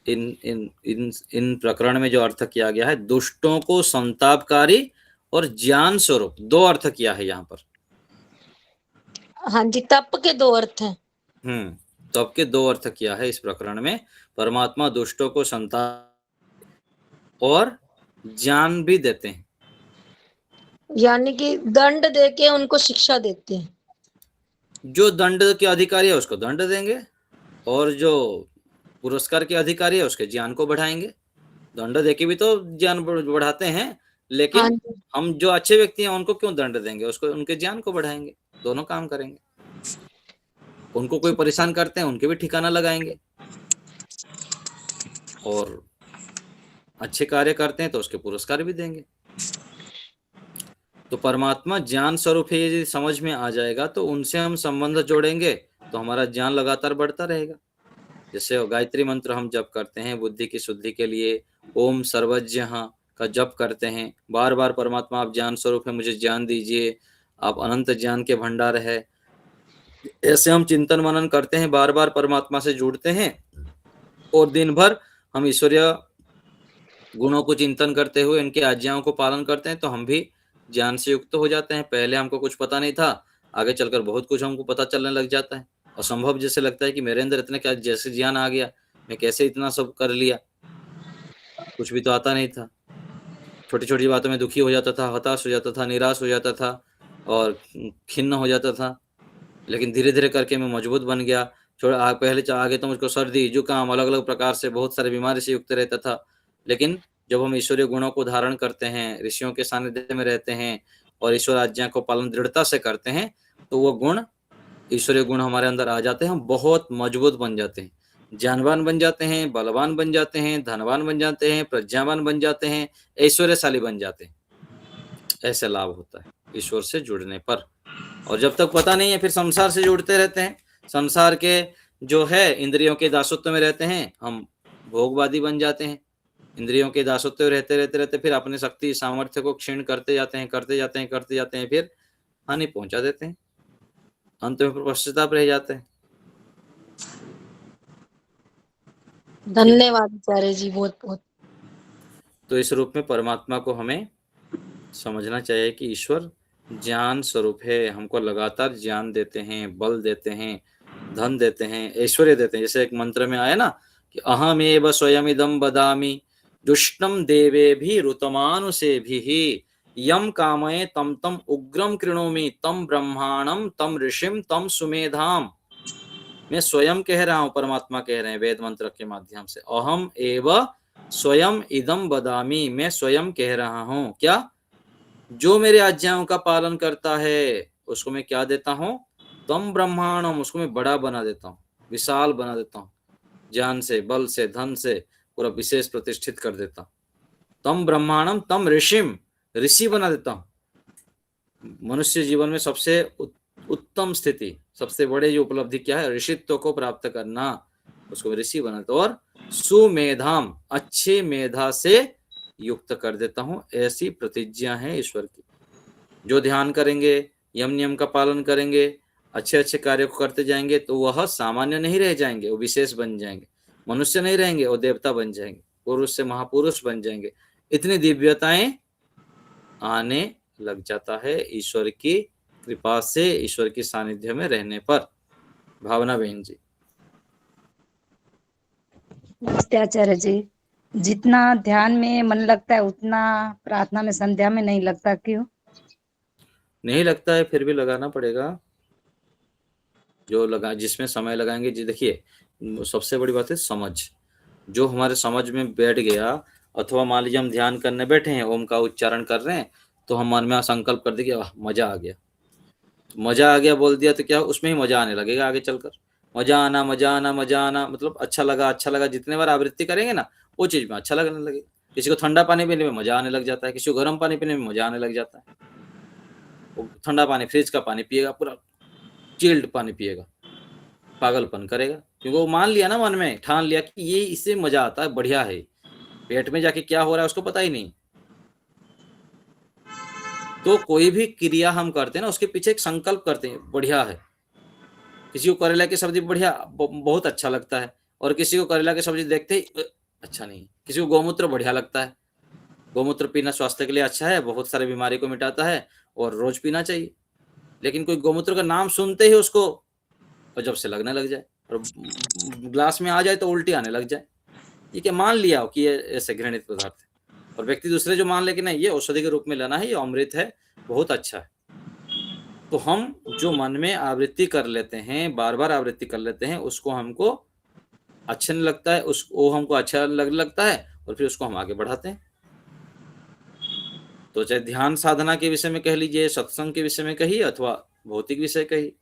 इन इन इन इन प्रकरण में जो अर्थ किया गया है, दुष्टों को संतापकारी और ज्ञान स्वरूप, दो अर्थ किया है यहाँ पर। हाँ जी, तप के दो अर्थ हैं। तप के दो अर्थ किया है इस प्रकरण में। परमात्मा दुष्टों को संताप और ज्ञान भी देते हैं, यानी कि दंड देके उनको शिक्षा देते हैं। जो दंड के अधिकारी है उसको दंड देंगे और जो पुरस्कार के अधिकारी है उसके ज्ञान को बढ़ाएंगे। दंड देके भी तो ज्ञान बढ़ाते हैं, हाँ लेकिन जी। हम जो अच्छे व्यक्ति हैं उनको क्यों दंड देंगे, उसको उनके ज्ञान को बढ़ाएंगे, दोनों काम करेंगे। उनको कोई परेशान करते हैं उनके भी ठिकाना लगाएंगे, और अच्छे कार्य करते हैं तो उसके पुरस्कार भी देंगे। तो परमात्मा ज्ञान स्वरूप है, यदि समझ में आ जाएगा तो उनसे हम संबंध जोड़ेंगे तो हमारा ज्ञान लगातार बढ़ता रहेगा। जैसे गायत्री मंत्र हम जप करते हैं बुद्धि की शुद्धि के लिए, ओम सर्वज्ञ का जप करते हैं, बार बार परमात्मा आप ज्ञान स्वरूप है, मुझे ज्ञान दीजिए, आप अनंत ज्ञान के भंडार है। ऐसे हम चिंतन मनन करते हैं, बार बार परमात्मा से जुड़ते हैं और दिन भर हम ईश्वरीय गुणों को चिंतन करते हुए इनकी आज्ञाओं को पालन करते हैं, तो हम भी ज्ञान से युक्त हो जाते हैं। पहले हमको कुछ पता नहीं था, आगे चलकर बहुत कुछ हमको पता चलने लग जाता है। असंभव जैसे लगता है कि मेरे अंदर इतने क्या जैसे ज्ञान आ गया, मैं कैसे इतना सब कर लिया, कुछ भी तो आता नहीं था। छोटी छोटी बातों में दुखी हो जाता था, हताश हो जाता था, निराश हो जाता था और खिन्न हो जाता था। लेकिन धीरे धीरे करके मैं मजबूत बन गया। पहले आगे तो मुझको सर्दी जुकाम अलग अलग प्रकार से बहुत सारी बीमारी से युक्त रहता था, लेकिन जब हम ईश्वरीय गुणों को धारण करते हैं, ऋषियों के सानिध्य में रहते हैं और ईश्वर आज्ञा को पालन दृढ़ता से करते हैं, तो वो गुण, ईश्वरीय गुण हमारे अंदर आ जाते हैं, हम बहुत मजबूत बन जाते हैं, ज्ञानवान बन जाते हैं, बलवान बन जाते हैं, धनवान बन जाते हैं, प्रज्ञावान बन जाते हैं, ऐश्वर्यशाली बन जाते हैं। ऐसे लाभ होता है ईश्वर से जुड़ने पर। और जब तक पता नहीं है फिर संसार से जुड़ते रहते हैं, संसार के जो है इंद्रियों के दासत्व में रहते हैं, हम भोगवादी बन जाते हैं। इंद्रियों के दासत्व रहते रहते रहते फिर अपने शक्ति सामर्थ्य को क्षीण करते जाते हैं, करते जाते हैं, करते जाते हैं, फिर हानि पहुंचा देते हैं, अंत में पश्चाताप रह जाते हैं। ठीक है, धन्यवाद आचार्य जी, बहुत बहुत। तो इस रूप में परमात्मा को हमें समझना चाहिए कि ईश्वर ज्ञान स्वरूप है, हमको लगातार ज्ञान देते हैं, बल देते हैं, धन देते हैं, ऐश्वर्य देते हैं। जैसे एक मंत्र में आया ना कि अहमेव स्वयमिदं वदामि दुष्टम देवेभिः ऋतमानुषेभिः यम कामये तम तम उग्रम कृणोमि तम ब्रह्माणम तम ऋषिम तम सुमेधाम। मैं स्वयं कह रहा हूं, परमात्मा कह रहे हैं वेद मंत्र के माध्यम से, अहम एव स्वयं इदम वदामि, मैं स्वयं कह रहा हूं क्या, जो मेरे आज्ञाओं का पालन करता है उसको मैं क्या देता हूं, तम ब्रह्मांडम, उसको मैं बड़ा बना देता हूं, विशाल बना देता हूं, ज्ञान से, बल से, धन से पूरा विशेष प्रतिष्ठित कर देता हूं। तम ब्रह्मांडम तम ऋषिम, ऋषि बना देता हूं। मनुष्य जीवन में सबसे उत्तम स्थिति, सबसे बड़े जो उपलब्धि क्या है, ऋषित्व को प्राप्त करना, उसको ऋषि बना देता हूं। और सुमेधाम, अच्छे मेधा से युक्त कर देता हूं, ऐसी प्रतिज्ञा है ईश्वर की। जो ध्यान करेंगे, यम नियम का पालन करेंगे, अच्छे अच्छे कार्य को करते जाएंगे तो वह सामान्य नहीं रह जाएंगे, वो विशेष बन जाएंगे। मनुष्य नहीं रहेंगे, वो देवता बन जाएंगे, पुरुष से महापुरुष बन जाएंगे। इतनी दिव्यताएं आने लग जाता है ईश्वर की कृपा से, ईश्वर की सानिध्य में रहने पर। भावना बहन जी। नमस्ते आचार्य जी। जितना ध्यान में मन लगता है उतना प्रार्थना में, संध्या में नहीं लगता, क्यों? नहीं लगता है, फिर भी लगाना पड़ेगा। जो लगा, जिसमें समय लगाएंगे जी, देखिए सबसे बड़ी बात है समझ। जो हमारे समझ में बैठ गया, अथवा मान लीजिए हम ध्यान करने बैठे हैं, ओम का उच्चारण कर रहे हैं, तो हम मन में संकल्प कर देंगे मजा आ गया, मजा आ गया बोल दिया तो क्या उसमें ही मजा आने लगेगा आगे चलकर। मजा आना, मजा आना, मजा आना, मतलब अच्छा लगा, अच्छा लगा, जितने बार आवृत्ति करेंगे ना वो चीज में अच्छा लगने लगेगा। किसी को ठंडा पानी पीने में मजा आने लग जाता है, किसी को गर्म पानी पीने में मजा आने लग जाता है। वो ठंडा पानी, फ्रिज का पानी पिएगा, पूरा चिल्ड पानी पिएगा, पागलपन करेगा, क्योंकि वो मान लिया ना, मन में ठान लिया कि ये इससे मजा आता है, बढ़िया है। पेट में जाके क्या हो रहा है उसको पता ही नहीं। तो कोई भी क्रिया हम करते हैं ना, उसके पीछे एक संकल्प करते हैं, बढ़िया है। किसी को करेला की सब्जी बढ़िया, बहुत अच्छा लगता है, और किसी को करेला की सब्जी देखते ही अच्छा नहीं। किसी को गौमूत्र बढ़िया लगता है, गौमूत्र पीना स्वास्थ्य के लिए अच्छा है, बहुत सारी बीमारी को मिटाता है और रोज पीना चाहिए। लेकिन कोई गौमूत्र का नाम सुनते ही उसको अजब से लगने लग जाए, और ग्लास में आ जाए तो उल्टी आने लग जाए। ये क्या मान लिया कि ये ऐसे घृणित पदार्थ है, और व्यक्ति दूसरे जो मान ले कि नहीं ये औषधि के रूप में लेना है, ये अमृत है, बहुत अच्छा है। तो हम जो मन में आवृत्ति कर लेते हैं, बार बार आवृत्ति कर लेते हैं, उसको हमको अच्छा नहीं लगता है, उसको हमको अच्छा लगता है, और फिर उसको हम आगे बढ़ाते हैं। तो चाहे ध्यान साधना के विषय में कह लीजिए, सत्संग के विषय में कहिए, अथवा भौतिक विषय कहिए,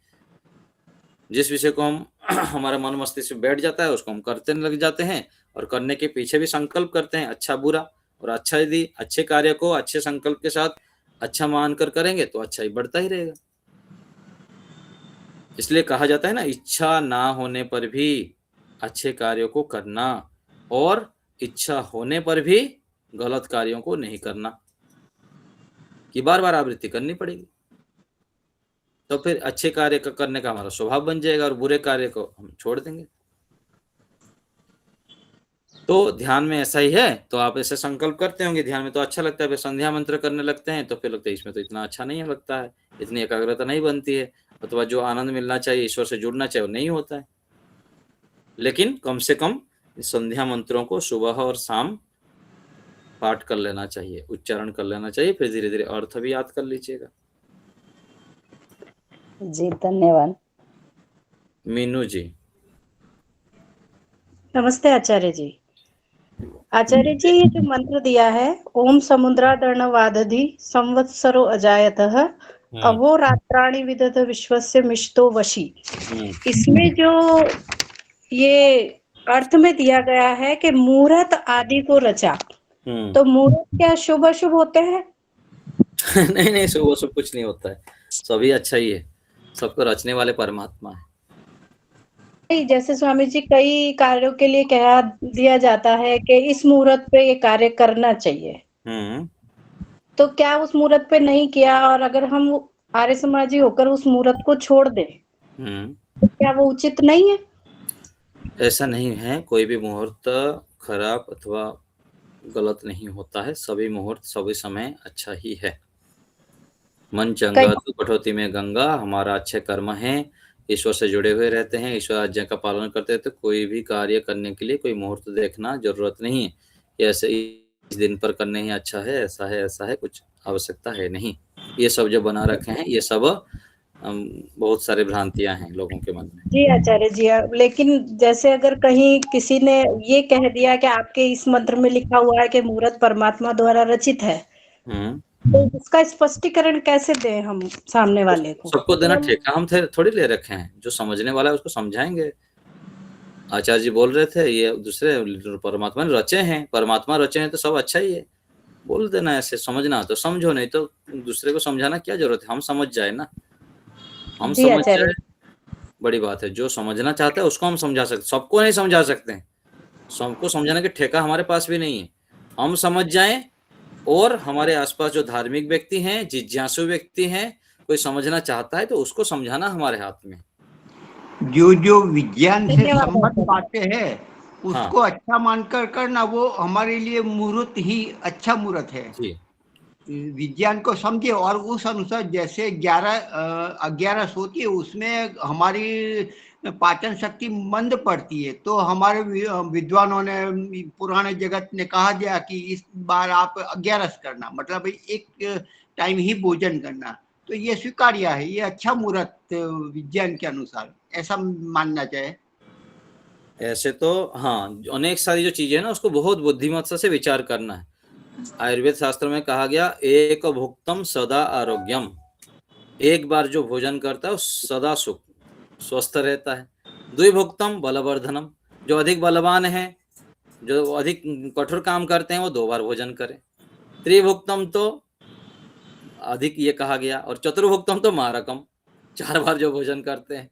जिस विषय को हम हमारा मन मस्तिष्क में बैठ जाता है उसको हम करते लग जाते हैं, और करने के पीछे भी संकल्प करते हैं, अच्छा बुरा। और अच्छा यदि अच्छे कार्य को अच्छे संकल्प के साथ अच्छा मानकर करेंगे तो अच्छा ही बढ़ता ही रहेगा। इसलिए कहा जाता है ना, इच्छा ना होने पर भी अच्छे कार्यों को करना, और इच्छा होने पर भी गलत कार्यों को नहीं करना, कि बार बार आवृत्ति करनी पड़ेगी। तो फिर अच्छे कार्य करने का हमारा स्वभाव बन जाएगा, और बुरे कार्य को हम छोड़ देंगे। तो ध्यान में ऐसा ही है, तो आप ऐसे संकल्प करते होंगे, ध्यान में तो अच्छा लगता है, फिर संध्या मंत्र करने लगते हैं तो फिर लगता है इसमें तो इतना अच्छा नहीं लगता है, इतनी एकाग्रता नहीं बनती है, अथवा जो आनंद मिलना चाहिए, ईश्वर से जुड़ना चाहिए, वो नहीं होता है। लेकिन कम से कम संध्या मंत्रों को सुबह और शाम पाठ कर लेना चाहिए, उच्चारण कर लेना चाहिए, फिर धीरे धीरे अर्थ भी याद कर लीजिएगा। जी धन्यवाद। मीनू जी। नमस्ते आचार्य जी। आचार्य जी, ये जो मंत्र दिया है, ओम समुद्रादर्ण वादधि संवत्सरो अजायतः अहोरात्राणि विदध विश्वस्य मिष्टो वशी, इसमें जो ये अर्थ में दिया गया है कि मुहूर्त आदि को रचा, तो मुहूर्त क्या शुभ अशुभ होते हैं? नहीं नहीं, शुभ अशुभ कुछ नहीं होता है, सभी अच्छा ही है, सबको रचने वाले परमात्मा है। जैसे स्वामी जी, कई कार्यों के लिए कह दिया जाता है कि इस मुहूर्त पे ये कार्य करना चाहिए, तो क्या उस मुहूर्त पे नहीं किया, और अगर हम आर्य समाजी होकर उस मुहूर्त को छोड़ दें, तो क्या वो उचित नहीं है? ऐसा नहीं है, कोई भी मुहूर्त खराब अथवा गलत नहीं होता है, सभी मुहूर्त सभी समय अच्छा ही है। मन चंगा तो कटौती में गंगा। हमारा अच्छे कर्म है, ईश्वर से जुड़े हुए रहते हैं, ईश्वर आज्ञा का पालन करते हैं, तो कोई भी कार्य करने के लिए कोई मुहूर्त देखना जरूरत नहीं है कि ऐसे इस दिन पर करने ही अच्छा है, ऐसा है, कुछ आवश्यकता है नहीं। ये सब जो बना रखे हैं ये सब बहुत सारी भ्रांतियां हैं लोगों के मन में। जी आचार्य जी, लेकिन जैसे अगर कहीं किसी ने ये कह दिया कि आपके इस मंत्र में लिखा हुआ है कि मुहूर्त परमात्मा द्वारा रचित है, तो उसका स्पष्टीकरण कैसे दें हम सामने वाले को? सबको देना ठेका हम थोड़ी ले रखे हैं, जो समझने वाला है उसको समझाएंगे। आचार्य जी बोल रहे थे ये दूसरे परमात्मा ने रचे हैं, परमात्मा रचे हैं तो सब अच्छा ही है, बोल देना। ऐसे समझना तो समझो, नहीं तो दूसरे को समझाना क्या जरूरत है, हम समझ जाए ना, हम समझ जाए बड़ी बात है। जो समझना चाहता है उसको हम समझा सकते, सबको नहीं समझा सकते हैं, सबको समझाने के ठेका हमारे पास भी नहीं है। हम समझ जाएं और हमारे आसपास जो धार्मिक व्यक्ति हैं, जिज्ञासु व्यक्ति हैं, कोई समझना चाहता है तो उसको समझाना हमारे हाथ में। जो विज्ञान से संबंध बातें हैं उसको अच्छा मानकर करना, वो हमारे लिए मुहूर्त ही अच्छा मुहूर्त है जी। विज्ञान को समझे और उस अनुसार जैसे 11 होती है उसमें हमारी पाचन शक्ति मंद पड़ती है, तो हमारे विद्वानों ने पुराने जगत ने कहा दिया कि इस बार आप 11 करना, मतलब एक टाइम ही भोजन करना, तो ये स्वीकार्य है, ये अच्छा मुहूर्त विज्ञान के अनुसार, ऐसा मानना चाहिए। ऐसे तो हाँ, अनेक सारी जो चीजें है ना उसको बहुत बुद्धिमत्ता से विचार करना है। आयुर्वेद शास्त्र में कहा गया एक भुक्तम सदा आरोग्यम, एक बार जो भोजन करता है सदा सुख स्वस्थ रहता है। द्विभुक्तम बलवर्धनम, जो अधिक बलवान है, जो अधिक कठोर काम करते हैं वो 2 बार भोजन करें। त्रिभुक्तम तो अधिक ये कहा गया, और चतुर्भुक्तम तो मारकम, 4 बार जो भोजन करते हैं।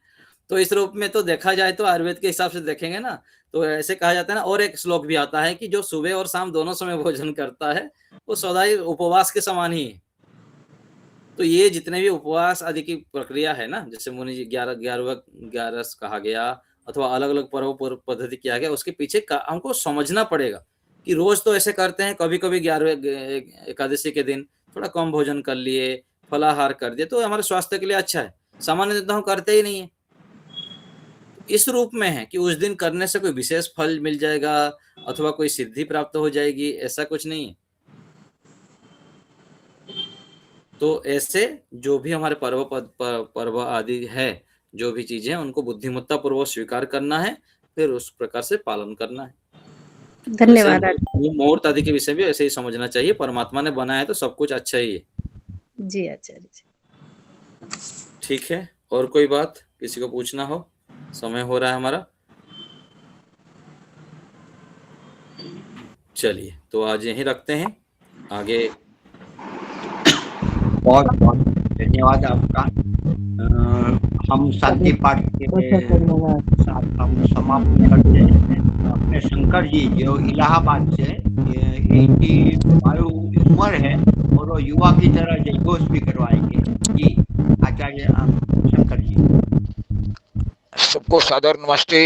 तो इस रूप में तो देखा जाए तो आयुर्वेद के हिसाब से देखेंगे ना तो ऐसे कहा जाता है ना। और एक श्लोक भी आता है कि जो सुबह और शाम दोनों समय भोजन करता है वो सदाई उपवास के समान ही है। तो ये जितने भी उपवास आदि की प्रक्रिया है ना, जैसे मुनि जी 11 कहा गया अथवा अलग अलग पर्व पद्धति किया गया, उसके पीछे हमको समझना पड़ेगा कि रोज तो ऐसे करते हैं, कभी कभी 11 एकादशी के दिन थोड़ा कम भोजन कर लिए, फलाहार कर दिए, तो हमारे स्वास्थ्य के लिए अच्छा है। सामान्य तो हम करते ही नहीं है। इस रूप में है कि उस दिन करने से कोई विशेष फल मिल जाएगा अथवा कोई सिद्धि प्राप्त हो जाएगी, ऐसा कुछ नहीं है। तो ऐसे जो भी हमारे पर्व आदि है, जो भी चीजें हैं उनको बुद्धिमत्ता पूर्वक स्वीकार करना है, फिर उस प्रकार से पालन करना है। धन्यवाद। मुहूर्त आदि के विषय भी ऐसे ही समझना चाहिए। परमात्मा ने बनाया है तो सब कुछ अच्छा ही है जी आचार्य जी। ठीक है, और कोई बात किसी को पूछना हो? समय हो रहा है हमारा। चलिए तो आज यहीं रखते हैं, आगे बहुत बहुत धन्यवाद आपका। हम शांति पाठ के साथ हम समाप्त करते हैं। अपने शंकर जी जो इलाहाबाद से, इनकी वायु उम्र है और वो युवा की तरह जयघोष भी करवाएंगे जी। आचार्य शंकर जी, सबको सादर नमस्ते।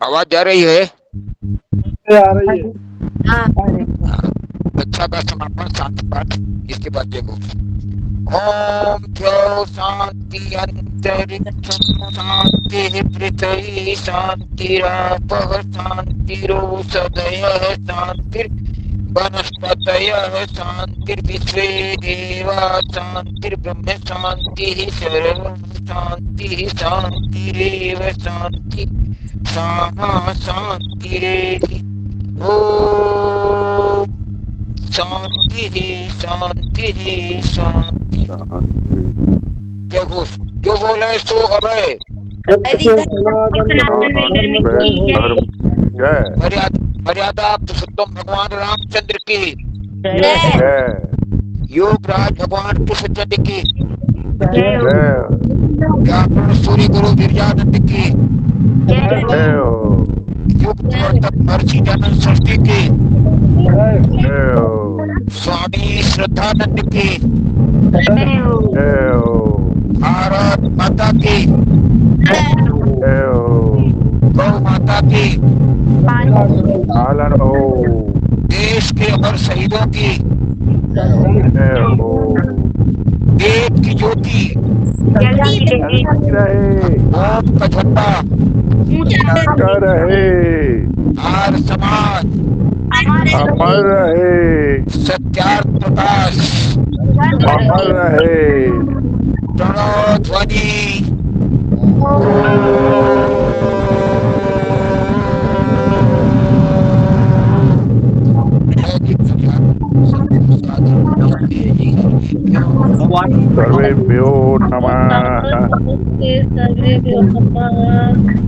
आवाज जा रही है? आ रही है। अच्छा का समापन शांति पाठ, इसके बाद देखो। ओम द्यौ शांति अंतरिक्षं शांति पृथ्वी शांतिरापः शांतिरोषधयः शांतिर वनस्पतयः शांतिर्विश्वे देवा शांतिर्ब्रह्म शांतिः सर्वं शांतिः शांतिरेव शांति सामा शांतिरेधि। ओम शांति शांति शांति। जो बोले सो अभय। मर्यादा पुरुषोत्तम भगवान रामचंद्र की, योगराज भगवान कृष्णचंद्र की, सूर्य गुरु गिरिजानंद की, महर्षि दयानंद सरस्वती की, स्वामी श्रद्धानंद की, भारत माता की, गौ माता की, देश के अमर शहीदों की, जय हो वेद की ज्योति जलती रहे ओम का झंडा ऊंचा रहे आर्य समाज अमर रहे सत्यार्थ प्रकाश अमर रहे प्रणव ध्वनि सर्वेभ्यो नमः सर्वेभ्यो नमः